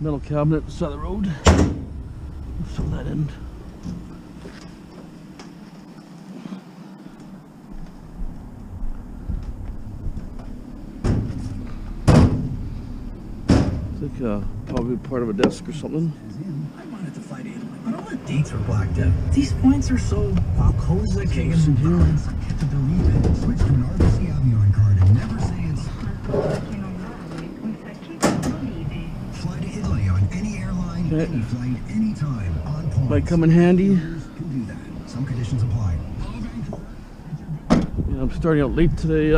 Metal cabinet side of the road. Let's throw that in. It's like probably part of a desk or something. I wanted to fly to Italy, but all the dates were blacked out. These points are so close. I can't get them here. I can't believe it. Switch to an RBC Avion card and never say it's. Fly to Italy on any airline, any flight, anytime, on point. Might come in handy. Can do that. Some conditions apply. Yeah, I'm starting out late today.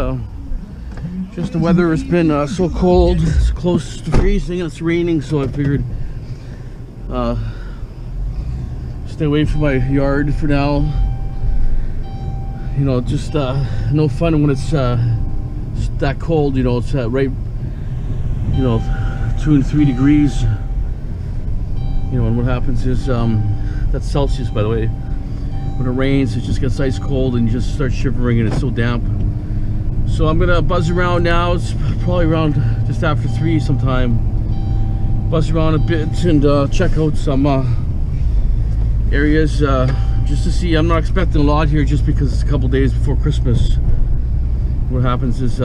Just the weather has been so cold, it's close to freezing, and it's raining, so I figured stay away from my yard for now. You know, just no fun when it's that cold. You know, it's right, you know, 2 and 3 degrees. You know, and what happens is that's Celsius, by the way. When it rains, it just gets ice cold, and you just start shivering, and it's so damp. So I'm gonna buzz around now. It's probably around just after 3 sometime. Buzz around a bit and check out some areas just to see. I'm not expecting a lot here just because it's a couple days before Christmas. What happens is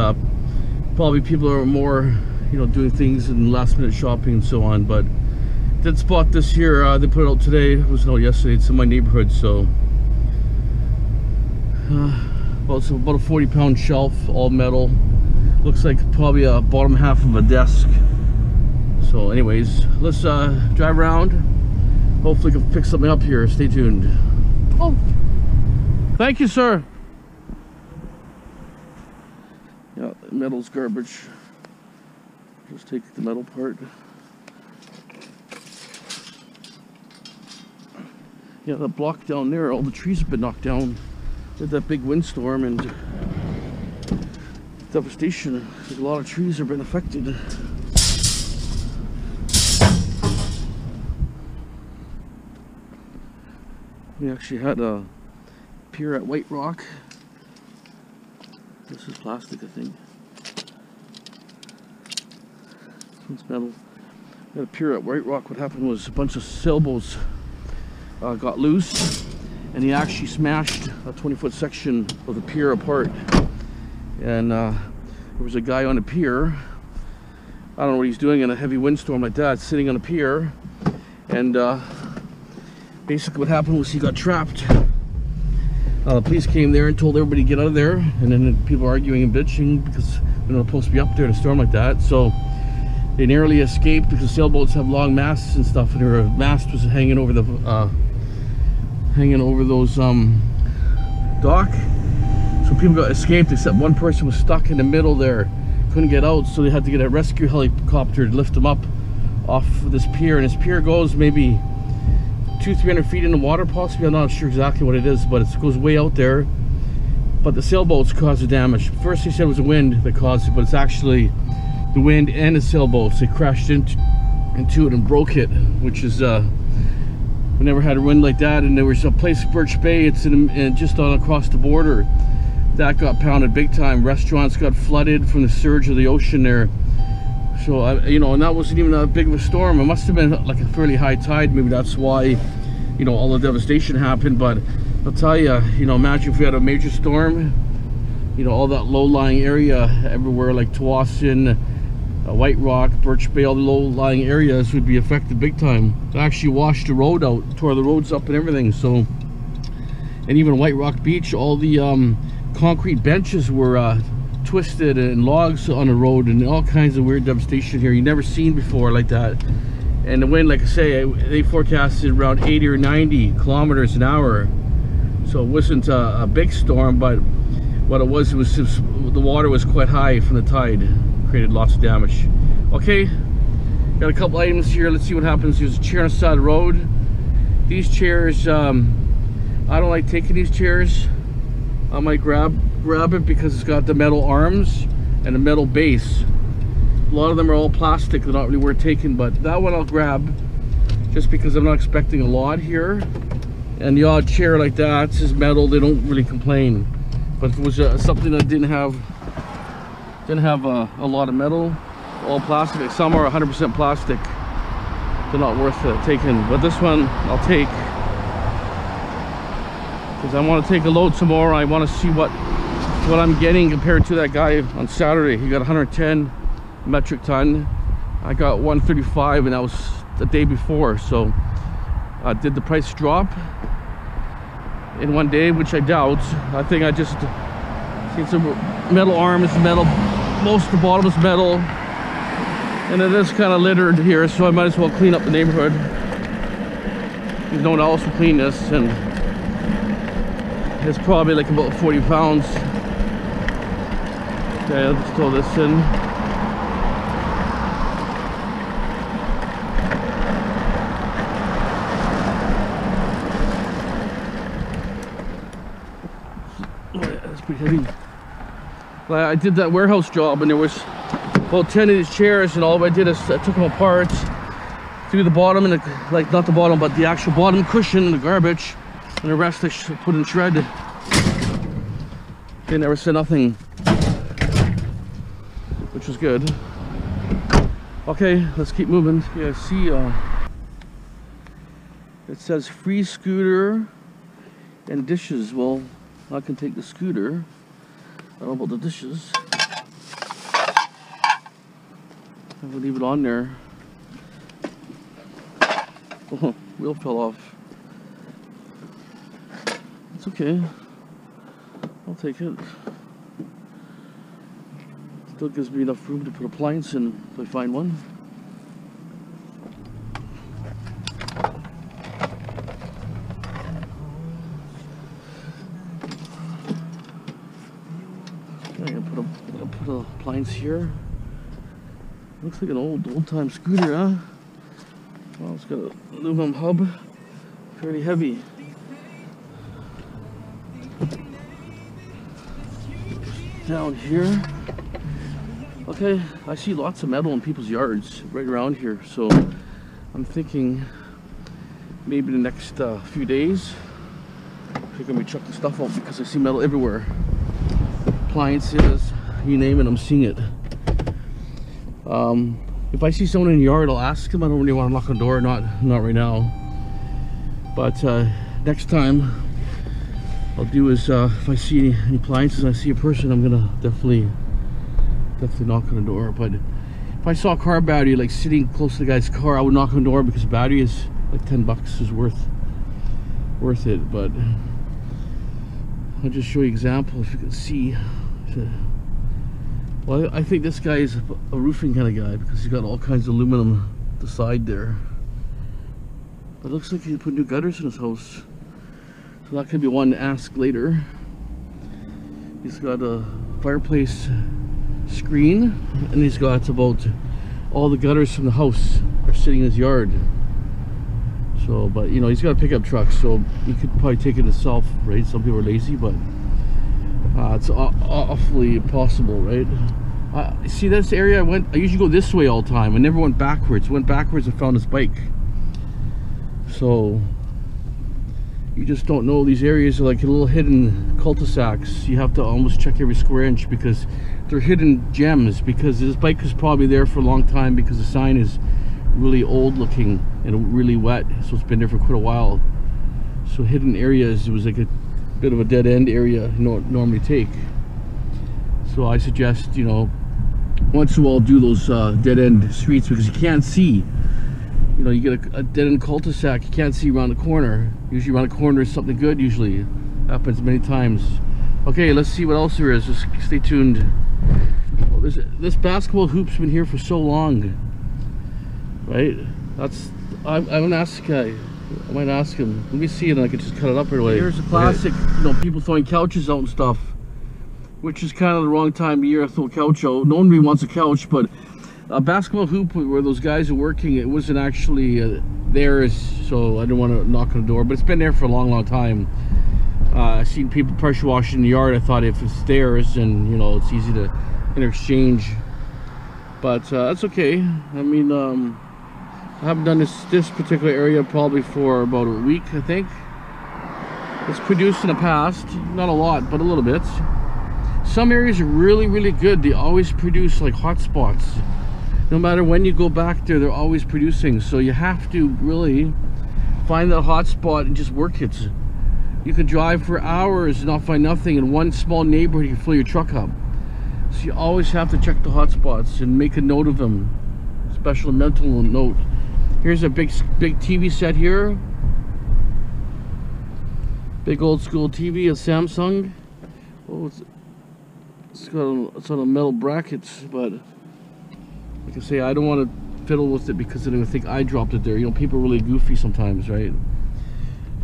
probably people are more, you know, doing things and last minute shopping and so on. But did spot this here. They put it out today. It wasn't out yesterday. It's in my neighborhood, so. Well, it's about a 40-pound shelf, all metal. Looks like probably a bottom half of a desk. So anyways, let's drive around. Hopefully we can pick something up here. Stay tuned. Oh, thank you, sir. Yeah, metal's garbage. Just take the metal part. Yeah, that block down there, all the trees have been knocked down. With that big windstorm and devastation, a lot of trees have been affected. We actually had a pier at White Rock. This is plastic, I think. This one's metal. We had a pier at White Rock. What happened was a bunch of sailboats got loose, and he actually smashed a 20-foot section of the pier apart. And there was a guy on the pier. I don't know what he's doing in a heavy windstorm like that, sitting on a pier. And basically what happened was he got trapped. The police came there and told everybody to get out of there. And then people arguing and bitching because they're not supposed to be up there in a storm like that. So they narrowly escaped because sailboats have long masts and stuff. And their mast was hanging over the those dock, so people got escaped except one person was stuck in the middle there, couldn't get out, so they had to get a rescue helicopter to lift them up off this pier. And this pier goes maybe 200-300 feet in the water, possibly. I'm not sure exactly what it is, but it goes way out there. But the sailboats caused the damage. First they said it was the wind that caused it, but it's actually the wind and the sailboats. They crashed into it and broke it, which is we never had a wind like that. And there was a place, Birch Bay, it's in just on across the border, that got pounded big time. Restaurants got flooded from the surge of the ocean there. So you know, and that wasn't even that big of a storm. It must have been like a fairly high tide. Maybe that's why, you know, all the devastation happened. But I'll tell you, you know, imagine if we had a major storm. You know, all that low-lying area everywhere, like Tawasin, White Rock, Birch Bay, all the low-lying areas would be affected big time. It actually washed the road out, tore the roads up and everything. So, and even White Rock Beach, all the concrete benches were twisted, and logs on the road, and all kinds of weird devastation here you never seen before like that. And the wind, like I say, they forecasted around 80 or 90 kilometers an hour. So it wasn't a big storm, but what it was just, the water was quite high from the tide. Created lots of damage. Okay, got a couple items here. Let's see what happens. There's a chair on the side of the road. These chairs, I don't like taking these chairs. I might grab it because it's got the metal arms and the metal base. A lot of them are all plastic. They're not really worth taking, but that one I'll grab just because I'm not expecting a lot here. And the odd chair like that is metal. They don't really complain. But if it was something that didn't have a lot of metal, all plastic, some are 100% plastic, they're not worth taking. But this one I'll take, because I want to take a load tomorrow. I want to see what I'm getting compared to that guy on Saturday. He got 110 metric ton. I got 135, and that was the day before. So did the price drop in one day? Which I doubt. I think I just seen some metal arms, metal, most of the bottom is metal, and it is kind of littered here, so I might as well clean up the neighborhood. No one else will clean this, and it's probably like about 40 pounds. Okay, let's throw this in. That's pretty heavy. I did that warehouse job, and there was about 10 of these chairs, and all I did is I took them apart, threw the bottom and like not the bottom, but the actual bottom cushion in the garbage, and the rest I put in shred. They never said nothing, which was good. Okay, let's keep moving. Yeah, see, it says free scooter and dishes. Well, I can take the scooter. I don't know about the dishes. I will leave it on there. Oh, wheel fell off. It's okay. I'll take it. Still gives me enough room to put appliance in if I find one. I'll put a appliance here. Looks like an old-time scooter, huh? Well, it's got an aluminum hub, fairly heavy. Down here. Okay, I see lots of metal in people's yards right around here, so I'm thinking maybe the next few days they're gonna be chucking stuff out, because I see metal everywhere. Appliances, you name it, I'm seeing it. If I see someone in the yard, I'll ask them. I don't really want to knock on the door, not right now. But next time I'll do is if I see any appliances and I see a person, I'm gonna definitely knock on the door. But if I saw a car battery like sitting close to the guy's car, I would knock on the door, because the battery is like 10 bucks is worth it. But I'll just show you an example if you can see. Well, I think this guy is a roofing kind of guy, because he's got all kinds of aluminum at the side there. But it looks like he put new gutters in his house, so that could be one to ask later. He's got a fireplace screen, and he's got about all the gutters from the house are sitting in his yard. So, but you know, he's got a pickup truck, so he could probably take it himself, right? Some people are lazy, but it's awfully possible, right? See, this area I usually go this way all the time. I never went backwards. Went backwards and found his bike. So you just don't know. These areas are like little hidden cul-de-sacs. You have to almost check every square inch, because they're hidden gems. Because this bike was probably there for a long time, because the sign is really old looking and really wet, so it's been there for quite a while. So hidden areas, it was like a bit of a dead end area you don't normally take. So I suggest, you know, once in a while do those dead end streets, because you can't see. You know, you get a dead end cul-de-sac, you can't see around the corner. Usually around the corner is something good. Usually happens many times. Okay, let's see what else there is. Just stay tuned. Well, this basketball hoop's been here for so long, right? I'm gonna ask the guy. I might ask him. Let me see it, and I can just cut it up right away. Here's a classic, you know, people throwing couches out and stuff, which is kind of the wrong time of year to throw a couch out. No one really wants a couch, but a basketball hoop where those guys are working, it wasn't actually theirs, so I didn't want to knock on the door. But it's been there for a long time. I've seen people pressure washing in the yard. I thought if it's theirs, and you know, it's easy to interchange. But that's okay. I mean, I haven't done this particular area probably for about a week, I think. It's produced in the past, not a lot, but a little bit. Some areas are really good. They always produce like hot spots. no matter when you go back there, they're always producing. So you have to really find that hot spot and just work it. You can drive for hours and not find nothing. In one small neighborhood, you can fill your truck up. So you always have to check the hot spots and make a note of them. Special mental note. Here's a big TV set here. Big old school TV, a Samsung. Oh, it's on a metal brackets, but like I say, I don't want to fiddle with it because they're gonna think I dropped it there. You know, people are really goofy sometimes, right?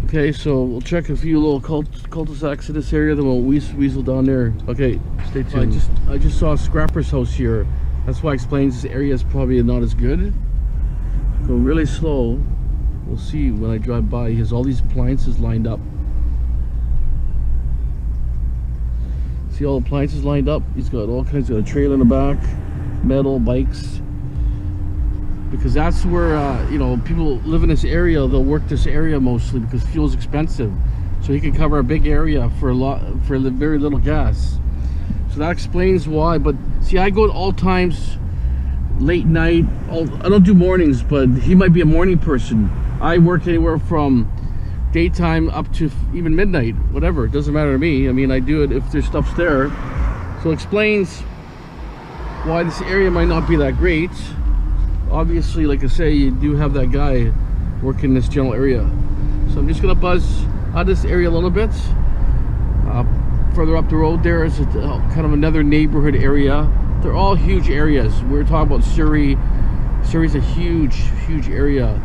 Okay, so we'll check a few little cul-de-sacs in this area, then we'll weasel down there. Okay, stay tuned. I just saw a scrapper's house here. That's why it explains this area is probably not as good. Go really slow. We'll see when I drive by. He has all these appliances lined up. See all the appliances lined up? He's got all kinds of a trailer in the back, metal, bikes. Because that's where, you know, people live in this area. They'll work this area mostly because fuel's expensive. So he can cover a big area for very little gas. So that explains why. But see, I go at all times, late night. I don't do mornings, but he might be a morning person. I work anywhere from daytime up to even midnight, whatever. It doesn't matter to me. I mean, I do it if there's stuff's there. So it explains why this area might not be that great. Obviously, like I say, you do have that guy working in this general area. So I'm just gonna buzz out of this area a little bit. Further up the road there is kind of another neighborhood area. They're all huge areas. We're talking about Surrey. Surrey's a huge area.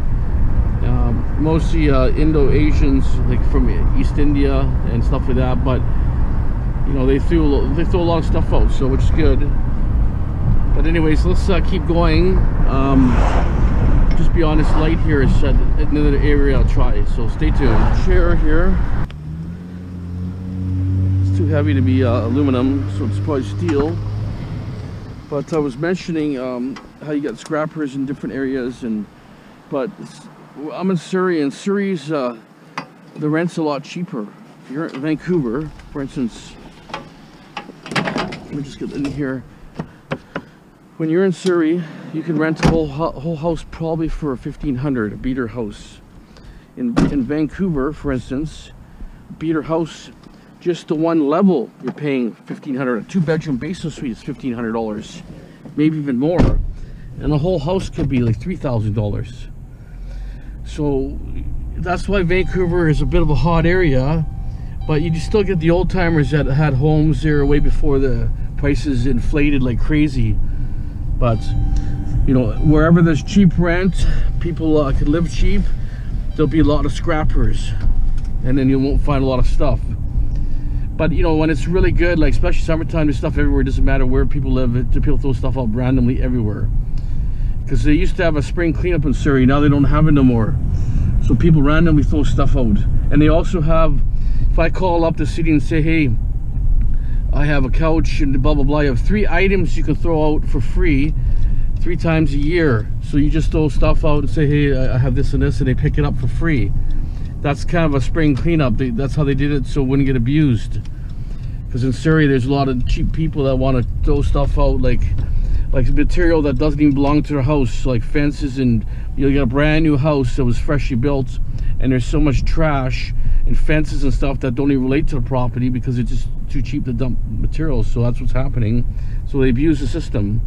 Mostly Indo-Asians, like from East India and stuff like that. But you know, they throw a lot of stuff out, so which is good. But anyways, let's keep going. Just beyond this light here is another area I'll try, so stay tuned. Chair here. It's too heavy to be aluminum, so it's probably steel. But I was mentioning how you got scrappers in different areas, but I'm in Surrey, and Surrey's the rent's a lot cheaper. If you're in Vancouver, for instance, let me just get in here. When you're in Surrey, you can rent a whole house probably for $1,500, a beater house. In Vancouver, for instance, beater house, just the one level, you're paying $1,500. A 2-bedroom basement suite is $1,500, maybe even more. And the whole house could be like $3,000. So that's why Vancouver is a bit of a hot area, but you still get the old timers that had homes there way before the prices inflated like crazy. But you know, wherever there's cheap rent, people can live cheap. There'll be a lot of scrappers, and then you won't find a lot of stuff. But you know, when it's really good, like especially summertime, there's stuff everywhere. It doesn't matter where people live. People throw stuff out randomly everywhere. Because they used to have a spring cleanup in Surrey, now they don't have it no more. So people randomly throw stuff out. And they also have, if I call up the city and say, hey, I have a couch and blah blah blah, you have 3 items you can throw out for free 3 times a year. So you just throw stuff out and say, hey, I have this and this, and they pick it up for free. That's kind of a spring cleanup. That's how they did it, so it wouldn't get abused. Because in Surrey, there's a lot of cheap people that want to throw stuff out, like material that doesn't even belong to their house, like fences, and you get a brand new house that was freshly built, and there's so much trash and fences and stuff that don't even relate to the property because it's just too cheap to dump materials. So that's what's happening. So they abuse the system.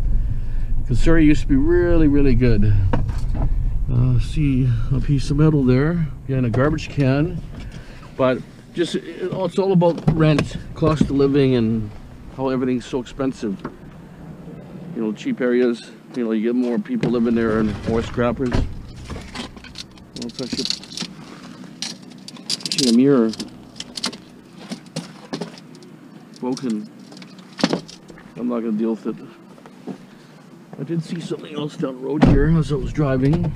Because Surrey used to be really, really good. See a piece of metal there, and a garbage can. But just it's all about rent, cost of living, and how everything's so expensive. You know, cheap areas, you know, you get more people living there and more scrappers. Well, it's actually a mirror. Broken. I'm not going to deal with it. I did see something else down the road here as I was driving.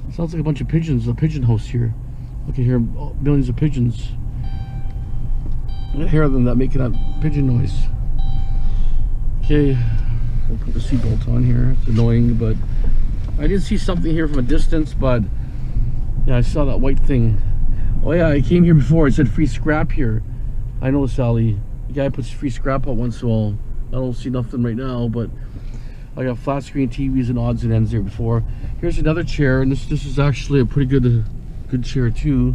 It sounds like a bunch of pigeons, a pigeon house here. I can hear millions of pigeons. I hear them that making that pigeon noise. Okay. I'll put the seatbelt on here. It's annoying, but I did see something here from a distance, but yeah, I saw that white thing. Oh yeah, I came here before. It said free scrap here. I know, Sally. The guy puts free scrap out once in a while. I don't see nothing right now, but I got flat screen TVs and odds and ends there before. Here's another chair, and this is actually a pretty good chair too,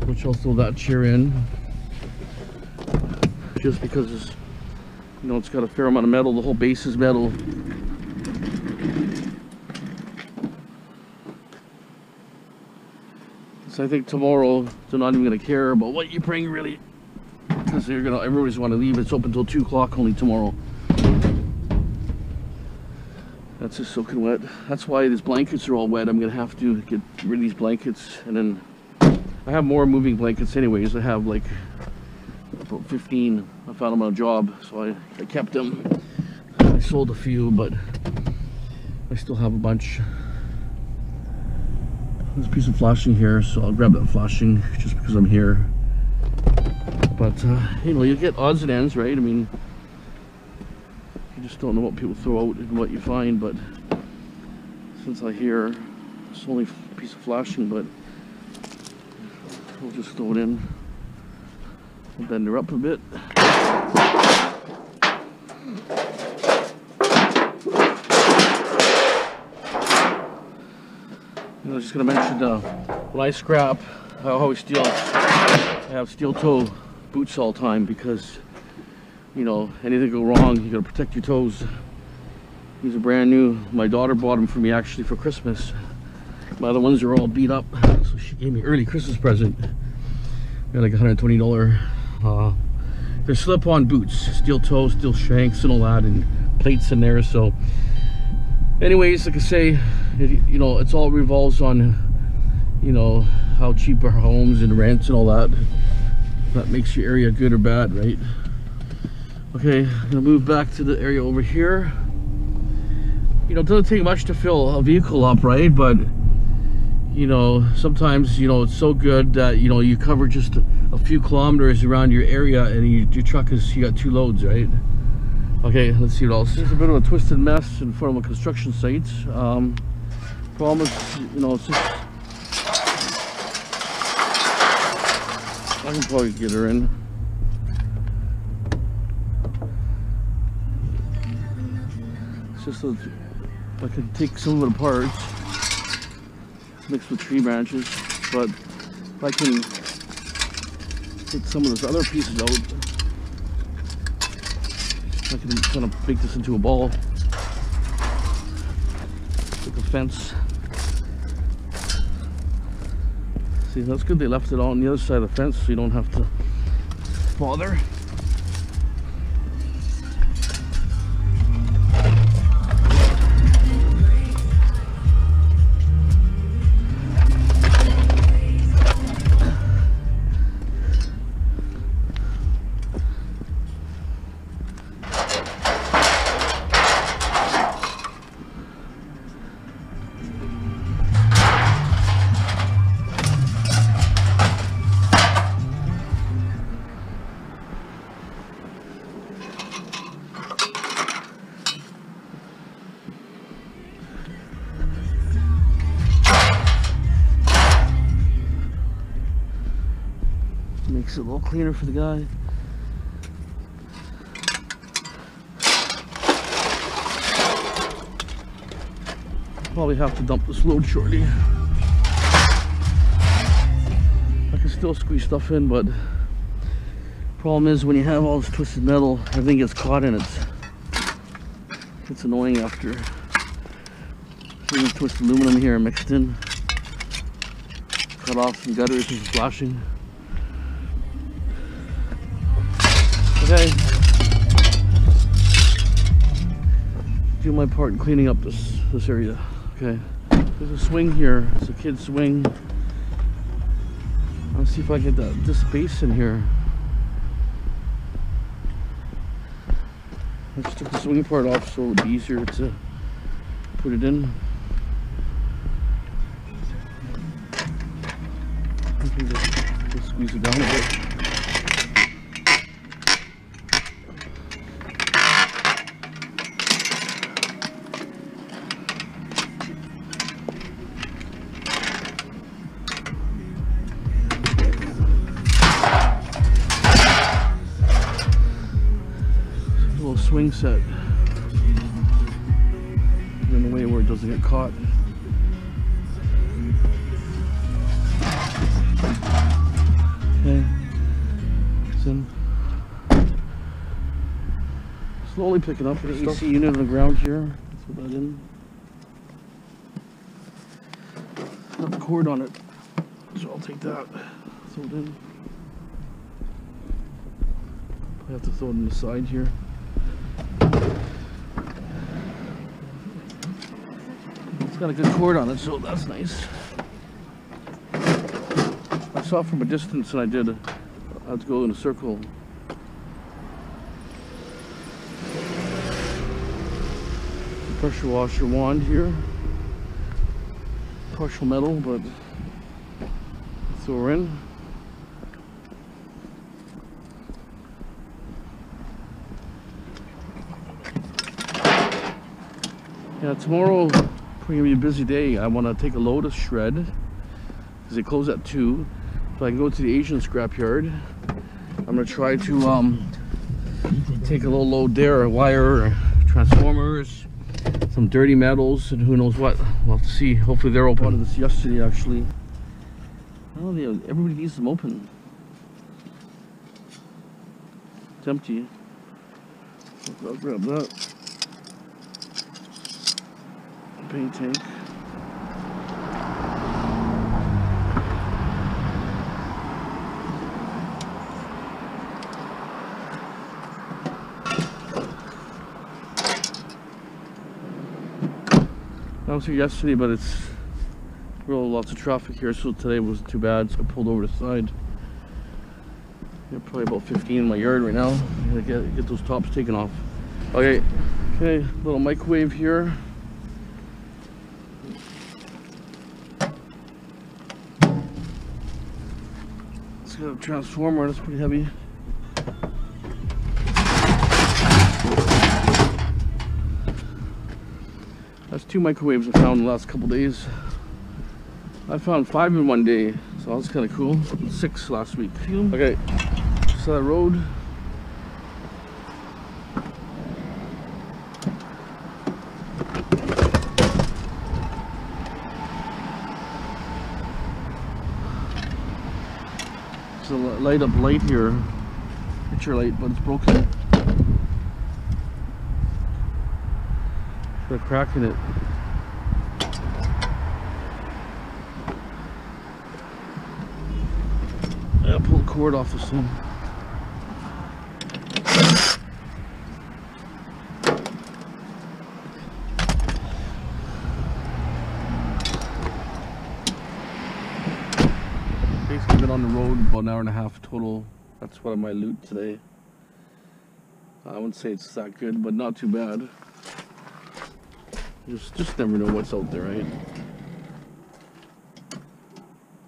which I'll throw that chair in, just because it's, you know, it's got a fair amount of metal. The whole base is metal. So I think tomorrow they're not even gonna care about what you bring really, because everybody's want to leave. It's open till 2 o'clock only tomorrow. That's just soaking wet. That's why these blankets are all wet. I'm gonna have to get rid of these blankets, and then I have more moving blankets anyways. I have like about 15. I found them on a job, so I kept them. I sold a few, but I still have a bunch. There's a piece of flashing here, so I'll grab that flashing just because I'm here. But you know, you get odds and ends, right? I mean, you just don't know what people throw out and what you find. But since I hear it's only a piece of flashing, but we'll just throw it in. We'll bend her up a bit. I was just going to mention, when I scrap, I always I have steel toe boots all the time, because, you know, anything go wrong, you got to protect your toes. These are brand new. My daughter bought them for me actually for Christmas. My other ones are all beat up, so she gave me an early Christmas present. Got like $120. They're slip-on boots, steel toes, steel shanks and all that, and plates in there. So anyways, like I say, you know, it's all revolves on, you know, how cheap our homes and rents and all that. That makes your area good or bad, right? Okay, I'm gonna move back to the area over here. You know, it doesn't take much to fill a vehicle up, right? But you know, sometimes, you know, it's so good that, you know, you cover just a few kilometers around your area, and your truck you got 2 loads, right? Okay, let's see what else. There's a bit of a twisted mess in front of a construction site. Problem is, you know, it's just, I can probably get her in. It's just that I can take some of it apart, mixed with tree branches, but if I can take some of those other pieces out, I can kind of make this into a ball, like a fence. See, that's good they left it on the other side of the fence so you don't have to bother. Makes it a little cleaner for the guy. Probably have to dump this load shortly. I can still squeeze stuff in, but problem is when you have all this twisted metal, everything gets caught in it. It's annoying after. Some twisted aluminum here mixed in. Cut off some gutters and some flashing. Okay, do my part in cleaning up this area. Okay, there's a swing here. It's a kid's swing. Let's see if I can get this space in here. I just took the swing part off so it'll be easier to put it in. Just squeeze it down a bit. Swing set. in a way where it doesn't get caught. Okay, it's in. Slowly picking up. The AC unit on the ground here. Let's put that in. Got the cord on it, so I'll take that. Throw it in. I have to throw it in the side here. It's got a good cord on it, so that's nice. I saw it from a distance, and I had to go in a circle. Pressure washer wand here. Partial metal, but throw her in. Yeah, tomorrow probably gonna be a busy day. I want to take a load of shred because they close at 2, so I can go to the Asian scrapyard. I'm gonna try to take a little load there, wire, transformers, some dirty metals, and who knows what. We'll have to see. Hopefully they're open. I bought this yesterday, actually. Oh, everybody needs them open. It's empty. I'll grab that. Paint tank. I was here yesterday, but it's real lots of traffic here, so today wasn't too bad, so I pulled over to the side. Probably about 15 in my yard right now. I gotta get those tops taken off. Okay, little microwave here. It's got a transformer, that's pretty heavy. That's 2 microwaves I found in the last couple days. I found 5 in one day, so that's kind of cool. 6 last week. Okay, so that road. There's a light up light here. Picture light, but it's broken. Got a crack in it. I'll pull the cord off this thing. Basically been on the road about an hour and a half total. That's what I might loot today. I wouldn't say it's that good, but not too bad. Just never know what's out there, right?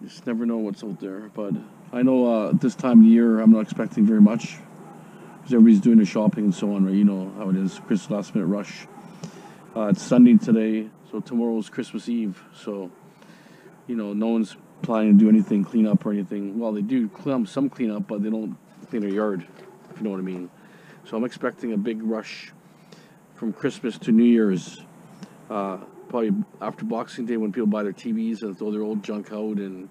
Just never know what's out there. But I know this time of the year I'm not expecting very much because everybody's doing their shopping and so on, right? You know how it is, Christmas last minute rush. It's Sunday today, so tomorrow's Christmas Eve. So, you know, no one's planning to do anything, clean up or anything. Well, they do some clean up, but they don't clean their yard, if you know what I mean. So I'm expecting a big rush from Christmas to New Year's. Probably after Boxing Day when people buy their TVs and throw their old junk out and,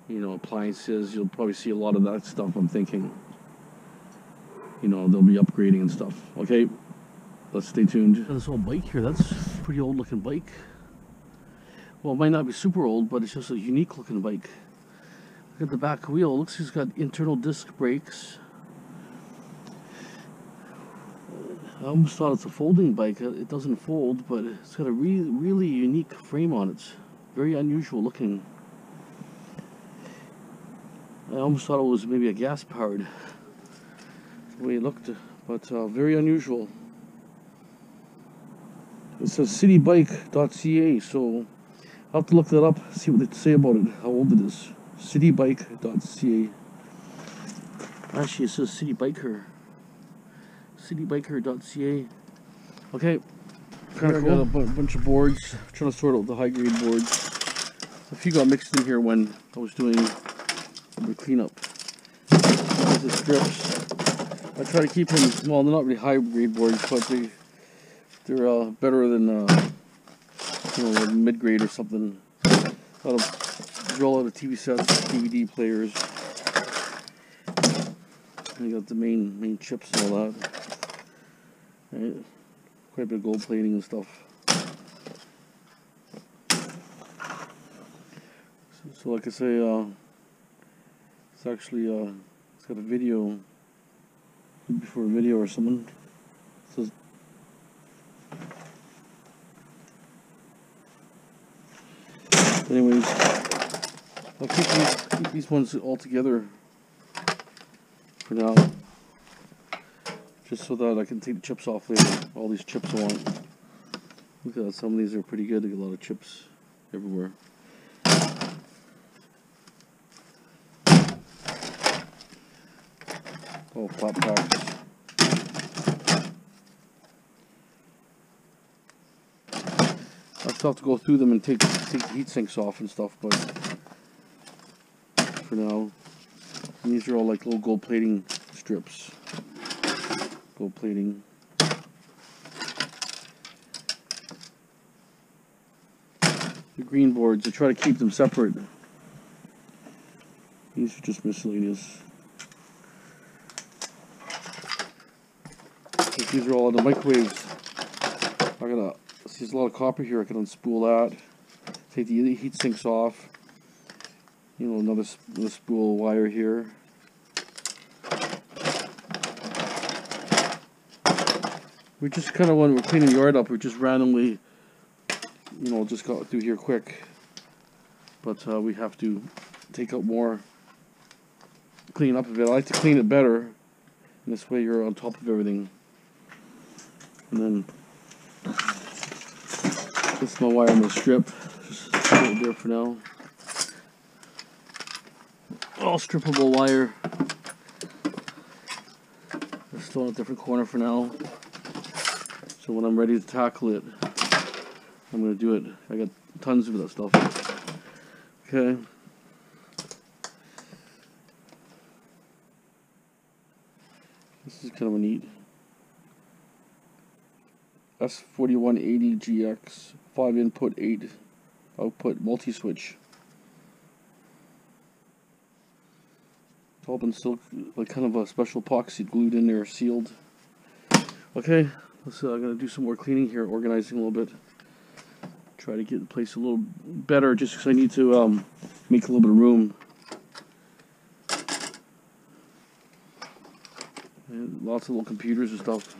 you know, appliances. You'll probably see a lot of that stuff, I'm thinking. You know, they'll be upgrading and stuff. Okay, let's stay tuned. This old bike here, that's a pretty old looking bike. Well, it might not be super old, but it's just a unique looking bike. Look at the back wheel. It looks like it's got internal disc brakes. I almost thought it's a folding bike. It doesn't fold, but it's got a really unique frame on it. Very unusual looking. I almost thought it was maybe a gas powered. The way it looked, but very unusual. It says citybike.ca, so I'll have to look that up, see what they say about it, how old it is. Citybike.ca. Actually, it says citybiker. Citybiker.ca. Okay, kind of cool. Got a bunch of boards. I'm trying to sort out the high grade boards. A few got mixed in here when I was doing the cleanup. The strips. I try to keep them. Well, they're not really high grade boards, but they're better than you know, like mid-grade or something. That'll roll out of TV sets, DVD players. And you got the main chips and all that. Right? Quite a bit of gold plating and stuff. So like I say, it's actually it's got a video before a video or something. So anyways, I'll keep these ones all together for now, just so that I can take the chips off later. All these chips I want. Look at that, some of these are pretty good. They get a lot of chips everywhere. Oh, flat packs. I still have to go through them and take the heat sinks off and stuff, but for now, and these are all like little gold plating strips. Gold plating. The green boards, I try to keep them separate. These are just miscellaneous. These are all in the microwaves. There's a lot of copper here. I can unspool that. Take the heat sinks off. You know, another spool of wire here. We just kind of, when we're cleaning the yard up, we just randomly, you know, just got through here quick. But we have to take out more, clean up a bit. I like to clean it better. And this way you're on top of everything. And then this is my wire I'm going to strip. Just put it there for now. All strippable wire. It's still in a different corner for now. So when I'm ready to tackle it, I'm going to do it. I got tons of that stuff. Okay. This is kind of a neat S4180GX 5 input 8 output multi-switch. It's all been silk, like kind of a special epoxy glued in there, sealed. Okay, I'm gonna do some more cleaning here, organizing a little bit. Try to get the place a little better, just because I need to make a little bit of room. And lots of little computers and stuff.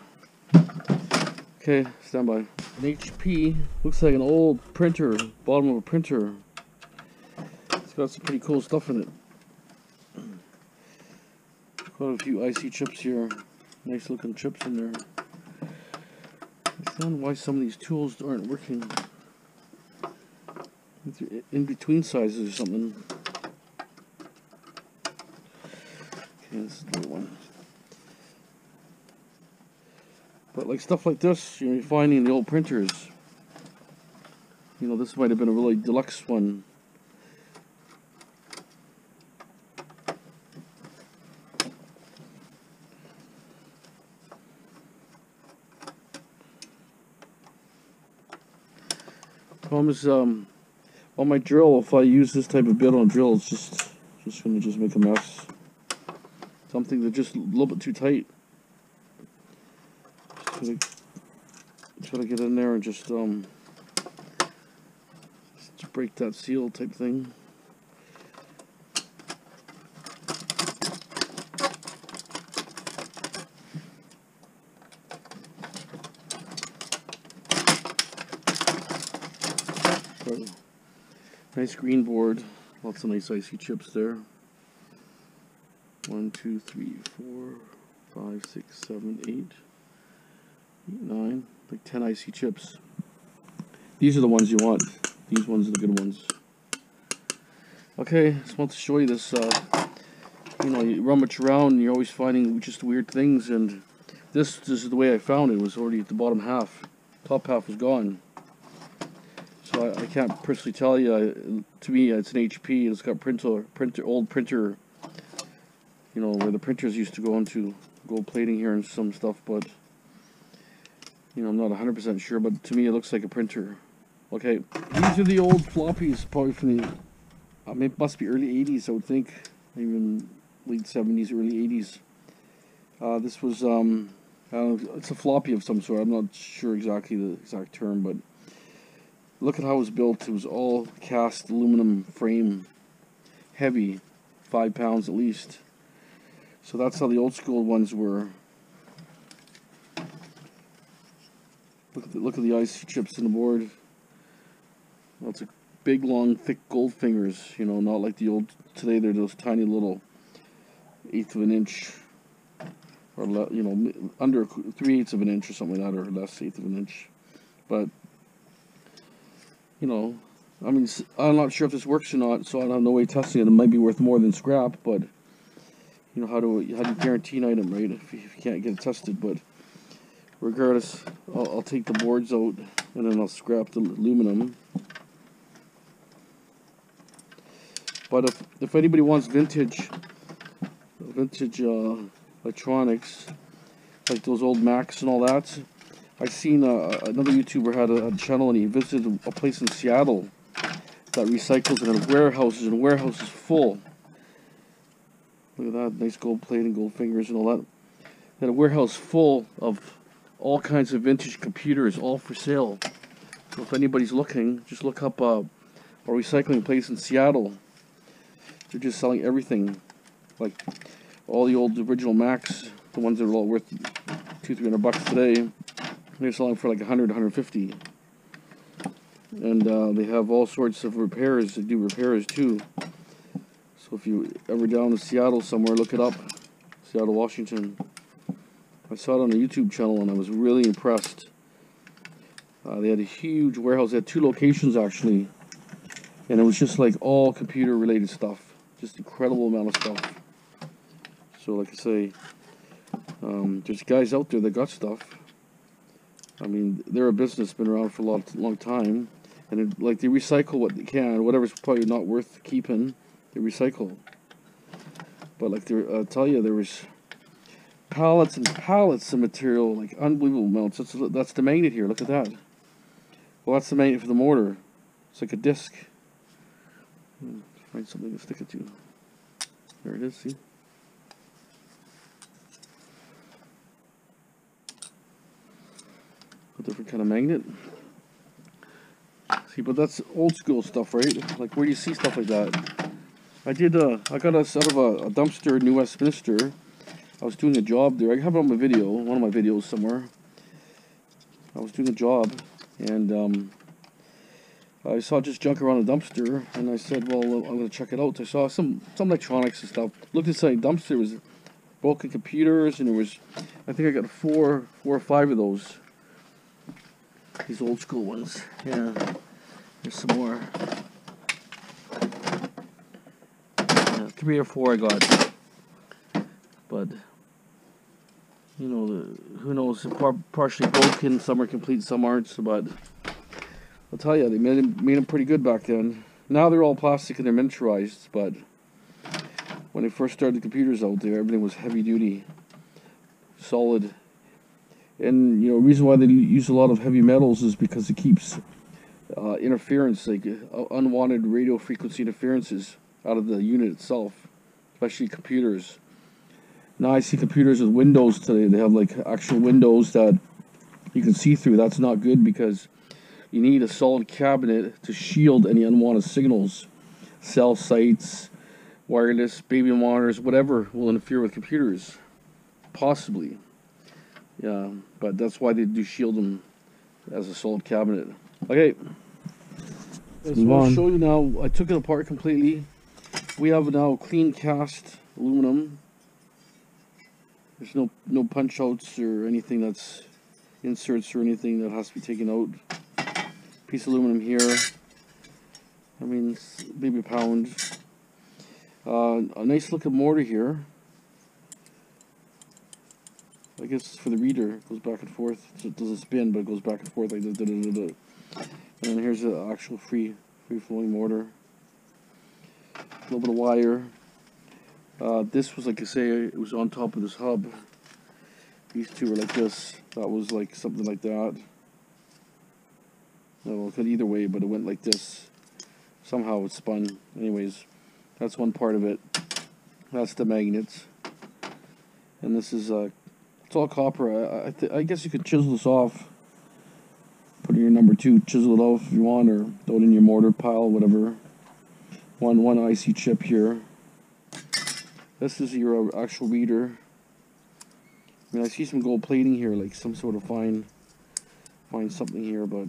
Okay, stand by. An HP, looks like an old printer, bottom of a printer. It's got some pretty cool stuff in it. Quite a few IC chips here. Nice looking chips in there. I don't know why some of these tools aren't working. In between sizes or something. Okay, this is the little one. But like stuff like this, you're finding the old printers. You know, this might have been a really deluxe one. Problem is, on my drill, if I use this type of bit on a drill, it's just gonna make a mess. Something that's just a little bit too tight. Try to get in there and just break that seal type thing. Nice green board, lots of nice IC chips there. 1, 2, 3, 4, 5, 6, 7, 8, 9, like 10 IC chips. These are the ones you want. These ones are the good ones. Okay, just want to show you this. You know, you rummage around and you're always finding just weird things, and this is the way I found it. It was already at the bottom half. Top half was gone. So I can't personally tell you. To me, it's an HP. It's got old printer. You know, where the printers used to go into gold plating here and some stuff, but you know, I'm not 100% sure. But to me, it looks like a printer. Okay, these are the old floppies, probably from the, it must be early 80s, I would think, even late 70s, early 80s. This was, it's a floppy of some sort. I'm not sure exactly the exact term, but look at how it was built. It was all cast aluminum frame, heavy, 5 pounds at least. So that's how the old school ones were. Look at the ice chips in the board. Lots of big, long, thick gold fingers. You know, not like the old today. They're those tiny little 1/8 of an inch, or you know, under 3/8 of an inch or something like that, or less 1/8 of an inch. But you know, I mean, I'm not sure if this works or not, so I have no way of testing it. It might be worth more than scrap, but you know, how do you guarantee an item, right? If you can't get it tested. But regardless, I'll take the boards out and then I'll scrap the aluminum. But if anybody wants vintage electronics, like those old Macs and all that, I've seen another YouTuber had a channel, and he visited a place in Seattle that recycles, and warehouses full. Look at that, nice gold plate and gold fingers and all that. They had a warehouse full of all kinds of vintage computers, all for sale. So if anybody's looking, just look up a recycling place in Seattle. They're just selling everything, like all the old original Macs, the ones that are all worth $200-300 today. They're selling for like 100, 150. And they have all sorts of repairs. They do repairs too. So if you ever down in Seattle somewhere, look it up. Seattle, Washington. I saw it on a YouTube channel and I was really impressed. They had a huge warehouse. They had 2 locations actually. And it was just like all computer related stuff. Just incredible amount of stuff. So like I say, there's guys out there that got stuff. I mean, they're a business, been around for a long time. And like they recycle what they can. Whatever's probably not worth keeping, they recycle. But like I'll tell you, there was pallets and pallets of material, like unbelievable amounts. That's the magnet here. Look at that. Well, that's the magnet for the motor. It's like a disc. Find something to stick it to. There it is. See. A different kind of magnet. See, but that's old school stuff, right? Like where do you see stuff like that? I got us out of a dumpster in New Westminster. I was doing a job there. I have it on my video, one of my videos somewhere. I was doing a job, and I saw just junk around a dumpster, and I said, well, I'm going to check it out. I saw some electronics and stuff. Looked inside the dumpster, there was broken computers, and there was, I think I got four or five of those. These old school ones. Yeah. There's some more. Yeah, 3 or 4 I got. But, you know, who knows, partially broken, some are complete, some aren't, but I'll tell you, they made them pretty good back then. Now they're all plastic and they're miniaturized, but when they first started the computers out there, everything was heavy duty, solid. And, you know, the reason why they use a lot of heavy metals is because it keeps interference, like unwanted radio frequency interferences out of the unit itself, especially computers. Now I see computers with windows today. They have like actual windows that you can see through. That's not good because you need a solid cabinet to shield any unwanted signals. Cell sites, wireless, baby monitors, whatever will interfere with computers. Possibly. Yeah, but that's why they do shield them as a solid cabinet. Okay. So I'll show you now. I took it apart completely. We have now clean cast aluminum. There's no punch outs or anything that's inserts or anything that has to be taken out. Piece of aluminum here. I mean, maybe a pound. A nice looking mortar here. I guess it's for the reader. It goes back and forth. So it doesn't spin, but it goes back and forth like da, da, da, da, da. And then here's the actual free flowing mortar. A little bit of wire. This was, like I say, it was on top of this hub. These two were like this. That was like something like that. Well, it could either way, but it went like this. Somehow it spun. Anyways, that's one part of it. That's the magnets. And this is, it's all copper. I guess you could chisel this off. Put in your number 2, chisel it off if you want, or throw it in your mortar pile, whatever. One IC chip here. This is your actual reader. I mean, I see some gold plating here, like some sort of fine something here, but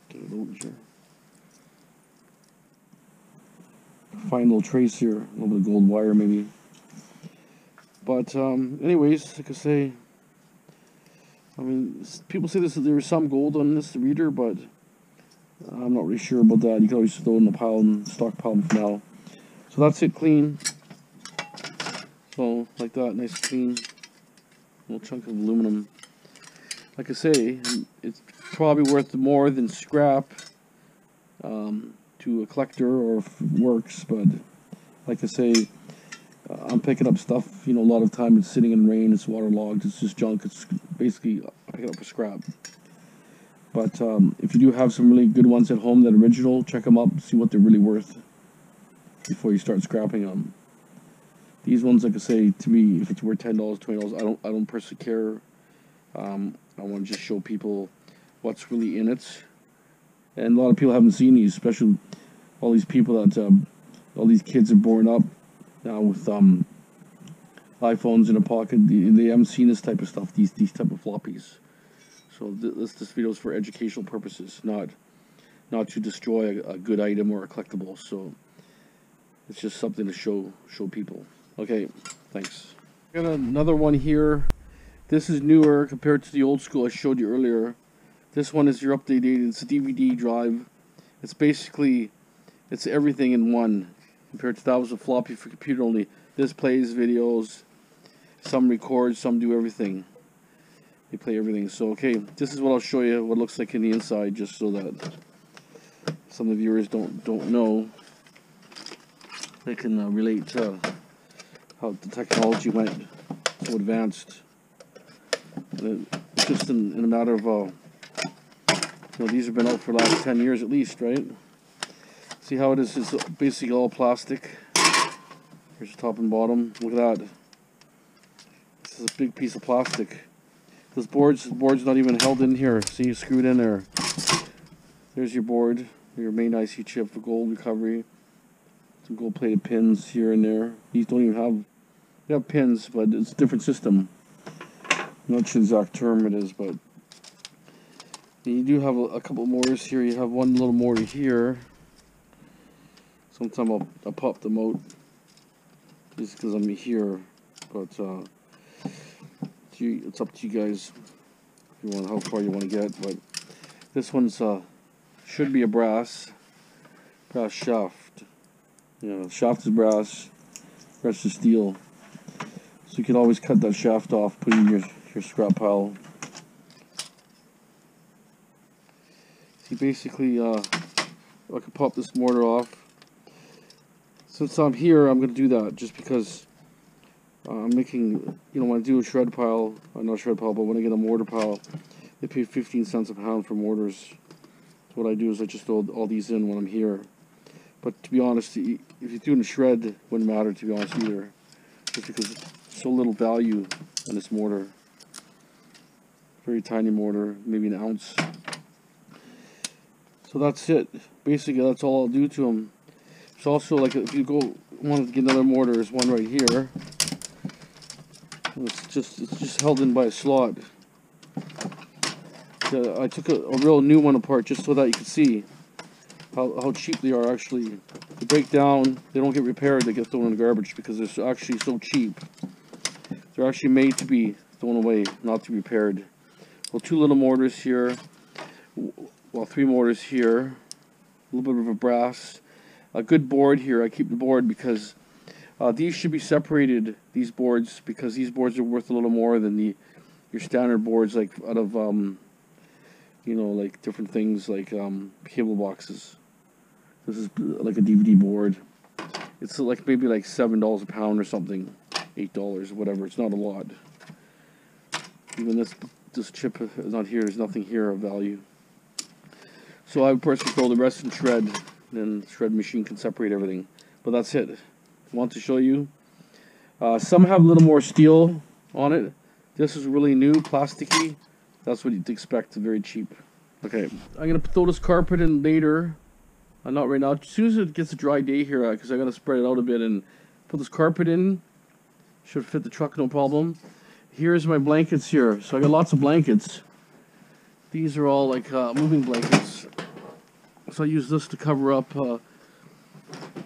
get it out here. Fine little trace here, a little bit of gold wire maybe. But anyways, like I say, I mean, people say there's some gold on this reader, but I'm not really sure about that. You can always throw it in the pile and stockpile for now. So that's it, clean. So like that, nice clean little chunk of aluminum. Like I say, it's probably worth more than scrap to a collector, or if it works. But like I say, I'm picking up stuff. You know, a lot of time it's sitting in rain, it's waterlogged, it's just junk. It's basically picking up for scrap. But if you do have some really good ones at home that are original, check them up, see what they're really worth before you start scrapping them. These ones, like I say, to me, if it's worth $10, $20, I don't personally care. I want to just show people what's really in it. And a lot of people haven't seen these, especially all these people that, all these kids are born up now with iPhones in their pocket. They haven't seen this type of stuff, these type of floppies. So this video is for educational purposes, not to destroy a good item or a collectible. So it's just something to show people. Okay, thanks. Got another one here. This is newer compared to the old school I showed you earlier. This one is your updated. It's a DVD drive. It's basically, it's everything in one. Compared to that was a floppy for computer only. This plays videos. Some record, some do everything. They play everything. So okay, this is what I'll show you. What it looks like in the inside, just so that some of the viewers don't know. They can relate to how the technology went so advanced. It's just in a matter of, you know, these have been out for the last 10 years at least, right? See how it is? It's basically all plastic. Here's the top and bottom. Look at that. This is a big piece of plastic. This board's not even held in here. See, screwed in there. There's your board, your main IC chip for gold recovery. Some gold-plated pins here and there. These don't even have, they have pins, but it's a different system. I'm not sure the exact term it is, but you do have a couple motors here. You have one little motor here. Sometime I'll pop them out just because I'm here, but it's up to you guys if you want, how far you want to get. But this one's should be a brass shaft. Yeah, the shaft is brass, rest is steel. So you can always cut that shaft off, put it in your scrap pile. See, basically, I can pop this mortar off. Since I'm here, I'm going to do that just because I'm making, you know, when I do a shred pile, not a shred pile, but when I get a mortar pile, they pay 15 cents a pound for mortars. So what I do is I just throw all these in when I'm here. But to be honest, if you're doing a shred, it wouldn't matter, to be honest, either. Just because it's so little value in this mortar. Very tiny mortar, maybe an ounce. So that's it. Basically, that's all I'll do to them. It's also like if you want to get another mortar, there's one right here. It's just held in by a slot. I took a real new one apart just so that you can see how cheap they are actually. They break down, they don't get repaired, they get thrown in the garbage because they're actually so cheap. They're actually made to be thrown away, not to be repaired. Well, 2 little mortars here, well, 3 mortars here, a little bit of a brass, a good board here. I keep the board because these should be separated, these boards, because these boards are worth a little more than your standard boards, like out of you know, like different things like cable boxes. This is like a DVD board. It's like maybe like $7 a pound or something, $8, whatever. It's not a lot. Even this this chip is not here. There's nothing here of value. So I would personally throw the rest in shred, and then the shred machine can separate everything. But that's it. I want to show you. Some have a little more steel on it. This is really new, plasticky. That's what you'd expect, very cheap. Okay, I'm going to throw this carpet in later. Not right now. As soon as it gets a dry day here, because I'm going to spread it out a bit and put this carpet in. Should fit the truck, no problem. Here's my blankets here. So I got lots of blankets. These are all like moving blankets. So I use this to cover up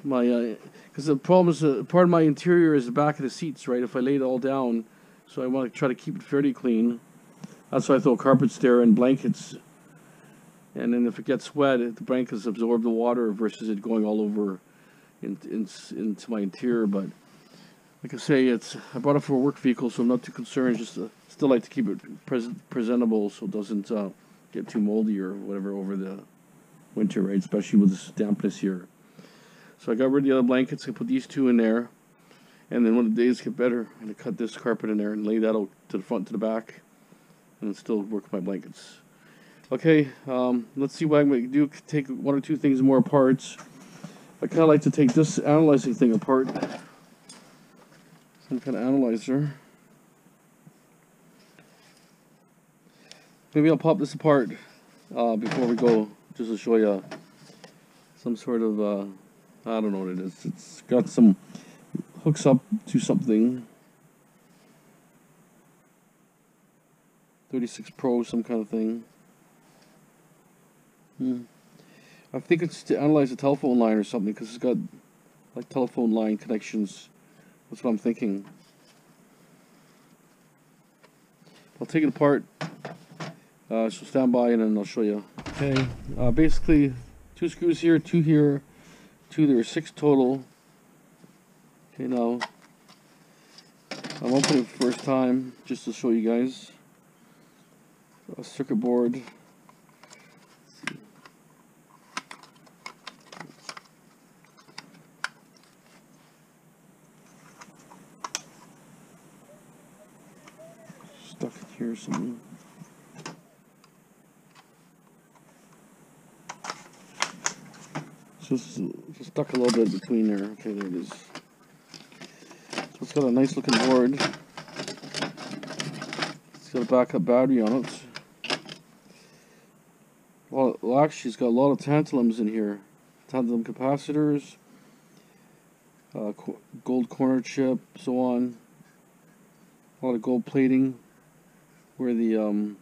my... because the problem is, part of my interior is the back of the seats, right? If I lay it all down, so I want to try to keep it fairly clean. That's why I throw carpets there and blankets. And then if it gets wet, the blankets absorb the water versus it going all over into my interior. But like I say, I bought it for a work vehicle, so I'm not too concerned. Just still like to keep it presentable so it doesn't get too moldy or whatever over the winter, right? Especially with this dampness here. So I got rid of the other blankets. I put these two in there. And then when the days get better, I'm going to cut this carpet in there and lay that out to the front, to the back. And then still work with my blankets. Okay, let's see what I'm going to do. Take one or two things more apart. I kind of like to take this analyzing thing apart. Some kind of analyzer. Maybe I'll pop this apart before we go, just to show you some sort of, I don't know what it is. It's got some hooks up to something. 36 Pro, some kind of thing. I think it's to analyze a telephone line or something, because it's got like telephone line connections. That's what I'm thinking. I'll take it apart. So stand by and then I'll show you. Okay, basically 2 screws here, 2 here, 2 there, 6 total. Okay, now I'm opening it for the first time just to show you guys. A circuit board. Stuck it here somewhere. Just stuck a little bit between there. Okay, there it is. So it's got a nice looking board. It's got a backup battery on it. Well, actually, it's got a lot of tantalums in here. Tantalum capacitors, gold corner chip, so on. A lot of gold plating. Where the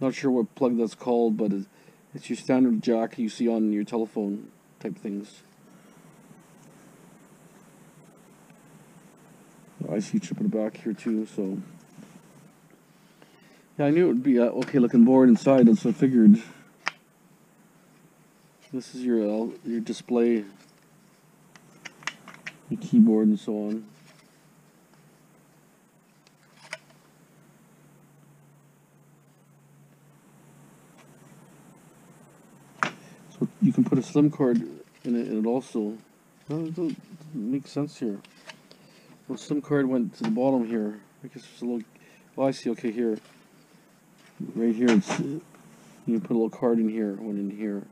not sure what plug that's called, but it's your standard jack you see on your telephone type things. IC chip in the back here too. So yeah, I knew it would be an okay looking board inside. That's what I figured. This is your display, your keyboard, and so on. So you can put a SIM card in it also. No, it doesn't make sense here. Well, SIM card went to the bottom here. I guess it's a little. Well, I see. Okay, here, right here, it's you can put a little card in here, one in here.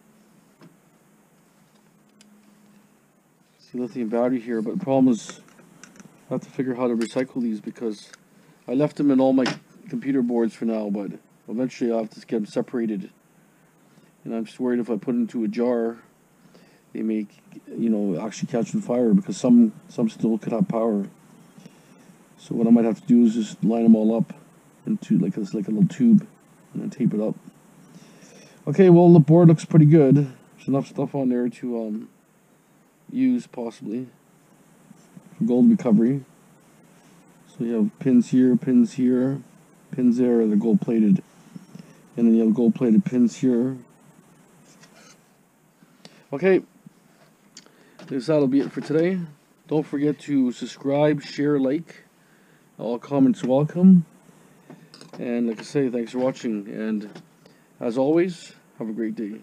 See lithium battery here, but the problem is I have to figure out how to recycle these because I left them in all my computer boards for now, but eventually I'll have to get them separated. And I'm just worried if I put it into a jar, they may, you know, actually catch on fire because some still could have power. So what I might have to do is just line them all up into like this, like a little tube, and then tape it up. Okay, well the board looks pretty good. There's enough stuff on there to use possibly for gold recovery. So you have pins here, pins there, they're gold plated, and then you have gold plated pins here. Okay, I guess that'll be it for today. Don't forget to subscribe, share, like. All comments welcome. And like I say, thanks for watching, and as always, have a great day.